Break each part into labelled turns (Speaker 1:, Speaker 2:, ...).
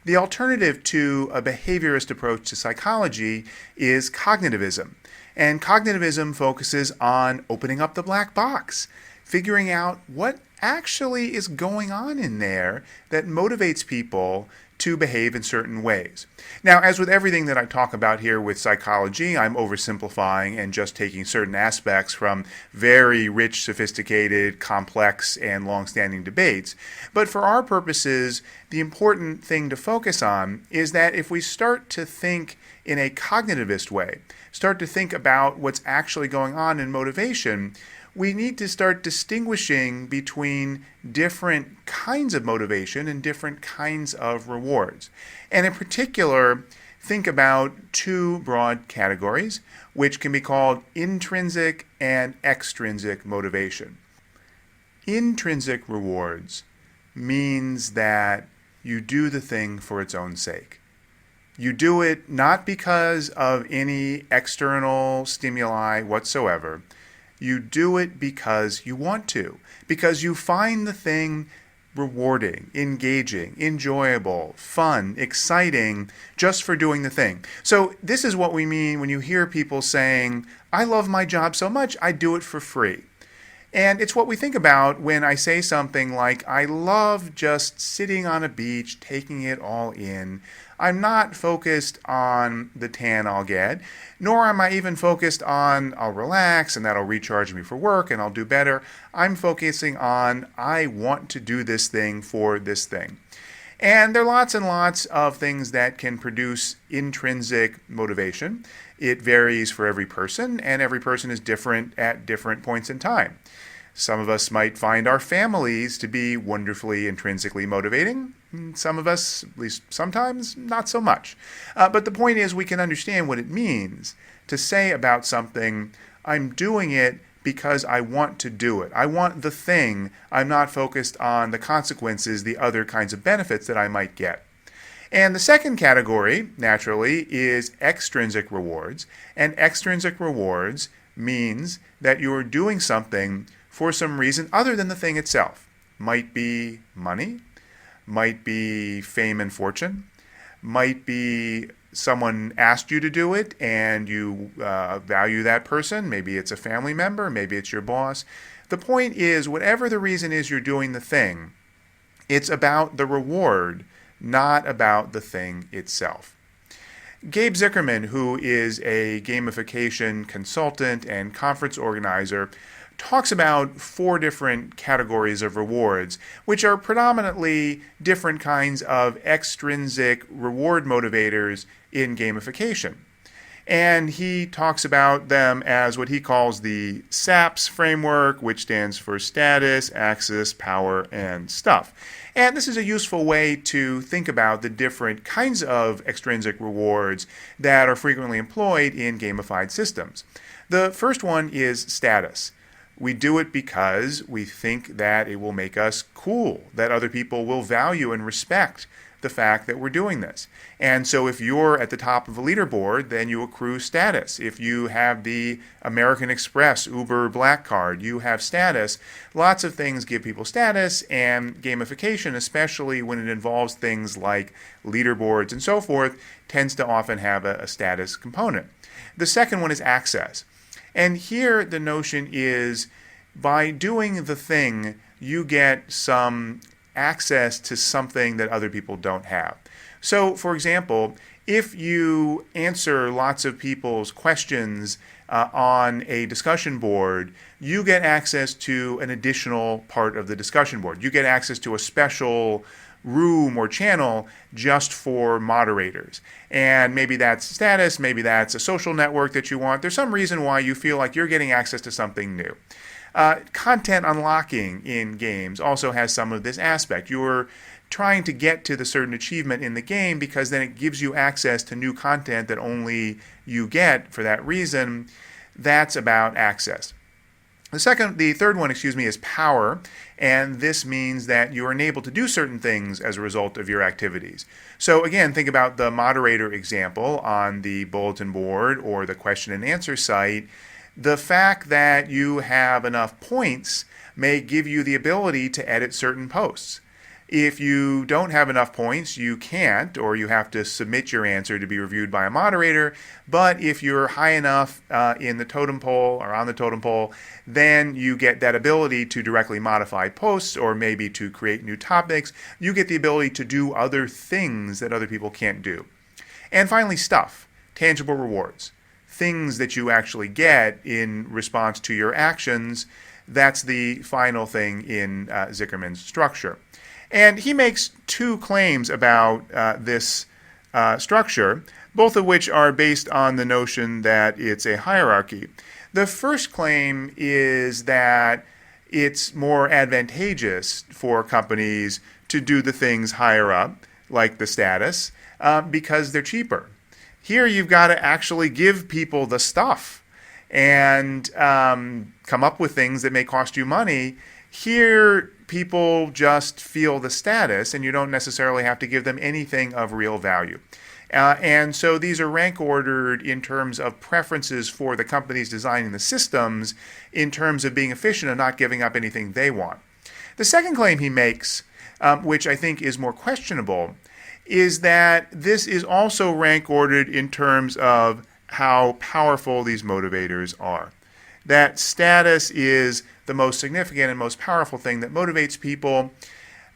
Speaker 1: The alternative to a behaviorist approach to psychology is cognitivism. And cognitivism focuses on opening up the black box, figuring out what actually is going on in there that motivates people to behave in certain ways. Now, as with everything that I talk about here with psychology, I'm oversimplifying and just taking certain aspects from very rich, sophisticated, complex, and long-standing debates. But for our purposes, the important thing to focus on is that if we start to think in a cognitivist way, start to think about what's actually going on in motivation, we need to start distinguishing between different kinds of motivation and different kinds of rewards. And in particular, think about two broad categories, which can be called intrinsic and extrinsic motivation. Intrinsic rewards means that you do the thing for its own sake. You do it not because of any external stimuli whatsoever. You do it because you want to, because you find the thing rewarding, engaging, enjoyable, fun, exciting, just for doing the thing. So this is what we mean when you hear people saying, I love my job so much, I do it for free. And it's what we think about when I say something like, I love just sitting on a beach, taking it all in. I'm not focused on the tan I'll get, nor am I even focused on I'll relax and that'll recharge me for work and I'll do better. I'm focusing on I want to do this thing for this thing. And there are lots and lots of things that can produce intrinsic motivation. It varies for every person, and every person is different at different points in time. Some of us might find our families to be wonderfully intrinsically motivating. Some of us, at least sometimes, not so much. But the point is we can understand what it means to say about something, I'm doing it because I want to do it. I want the thing. I'm not focused on the consequences, the other kinds of benefits that I might get. And the second category, naturally, is extrinsic rewards. And extrinsic rewards means that you're doing something for some reason other than the thing itself. Might be money, might be fame and fortune, might be someone asked you to do it and you value that person. Maybe it's a family member, maybe it's your boss. The point is, whatever the reason is you're doing the thing, it's about the reward, not about the thing itself. Gabe Zickerman, who is a gamification consultant and conference organizer, talks about 4 different categories of rewards, which are predominantly different kinds of extrinsic reward motivators in gamification. And he talks about them as what he calls the SAPS framework, which stands for status, access, power, and stuff. And this is a useful way to think about the different kinds of extrinsic rewards that are frequently employed in gamified systems. The first one is status. We do it because we think that it will make us cool, that other people will value and respect the fact that we're doing this. And so if you're at the top of a leaderboard, then you accrue status. If you have the American Express Uber Black Card, you have status. Lots of things give people status, and gamification, especially when it involves things like leaderboards and so forth, tends to often have a status component. The second one is access. And here the notion is by doing the thing, you get some access to something that other people don't have. So, for example, if you answer lots of people's questions on a discussion board, you get access to an additional part of the discussion board. You get access to a special room or channel just for moderators. And maybe that's status, maybe that's a social network that you want. There's some reason why you feel like you're getting access to something new. Content unlocking in games also has some of this aspect. You're trying to get to the certain achievement in the game because then it gives you access to new content that only you get for that reason. That's about access. The third one, is power, and this means that you are enabled to do certain things as a result of your activities. So again, think about the moderator example on the bulletin board or the question and answer site. The fact that you have enough points may give you the ability to edit certain posts. If you don't have enough points, you can't, or you have to submit your answer to be reviewed by a moderator. But if you're high enough in the totem pole or on the totem pole, then you get that ability to directly modify posts or maybe to create new topics. You get the ability to do other things that other people can't do. And finally, stuff, tangible rewards, things that you actually get in response to your actions. That's the final thing in Zickerman's structure. And he makes two claims about this structure, both of which are based on the notion that it's a hierarchy. The first claim is that it's more advantageous for companies to do the things higher up, like the status, because they're cheaper. Here you've got to actually give people the stuff and come up with things that may cost you money. Here, people just feel the status, and you don't necessarily have to give them anything of real value. And so these are rank ordered in terms of preferences for the companies designing the systems, in terms of being efficient and not giving up anything they want. The second claim he makes, which I think is more questionable, is that this is also rank ordered in terms of how powerful these motivators are. That status is the most significant and most powerful thing that motivates people.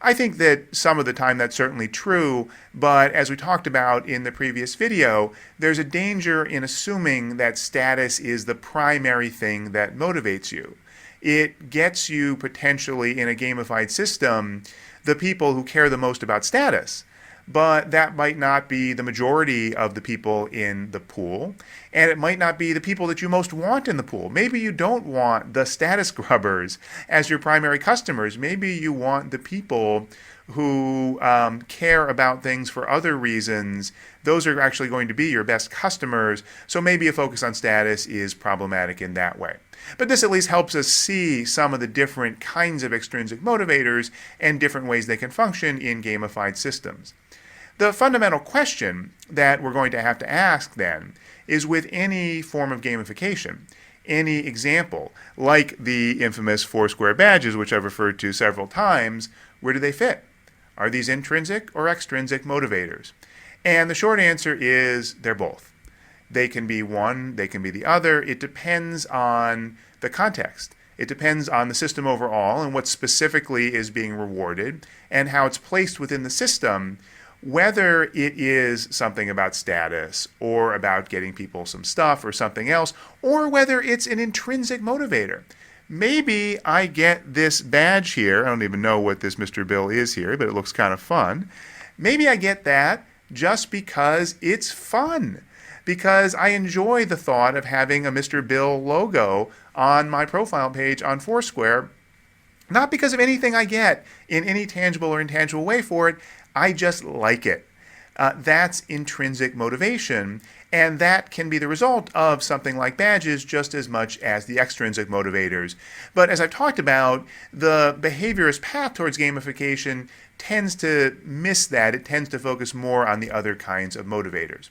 Speaker 1: I think that some of the time that's certainly true, but as we talked about in the previous video, there's a danger in assuming that status is the primary thing that motivates you. It gets you potentially in a gamified system the people who care the most about status. But that might not be the majority of the people in the pool, and it might not be the people that you most want in the pool. Maybe you don't want the status grubbers as your primary customers. Maybe you want the people who care about things for other reasons. Those are actually going to be your best customers, so maybe a focus on status is problematic in that way. But this at least helps us see some of the different kinds of extrinsic motivators and different ways they can function in gamified systems. The fundamental question that we're going to have to ask then is, with any form of gamification, any example, like the infamous Foursquare badges, which I've referred to several times, where do they fit? Are these intrinsic or extrinsic motivators? And the short answer is they're both. They can be one, they can be the other. It depends on the context. It depends on the system overall and what specifically is being rewarded and how it's placed within the system, whether it is something about status or about getting people some stuff or something else, or whether it's an intrinsic motivator. Maybe I get this badge here. I don't even know what this Mr. Bill is here, but it looks kind of fun. Maybe I get that just because it's fun, because I enjoy the thought of having a Mr. Bill logo on my profile page on Foursquare, not because of anything I get in any tangible or intangible way for it. I just like it. That's intrinsic motivation, and that can be the result of something like badges just as much as the extrinsic motivators. But as I've talked about, the behaviorist path towards gamification tends to miss that. It tends to focus more on the other kinds of motivators.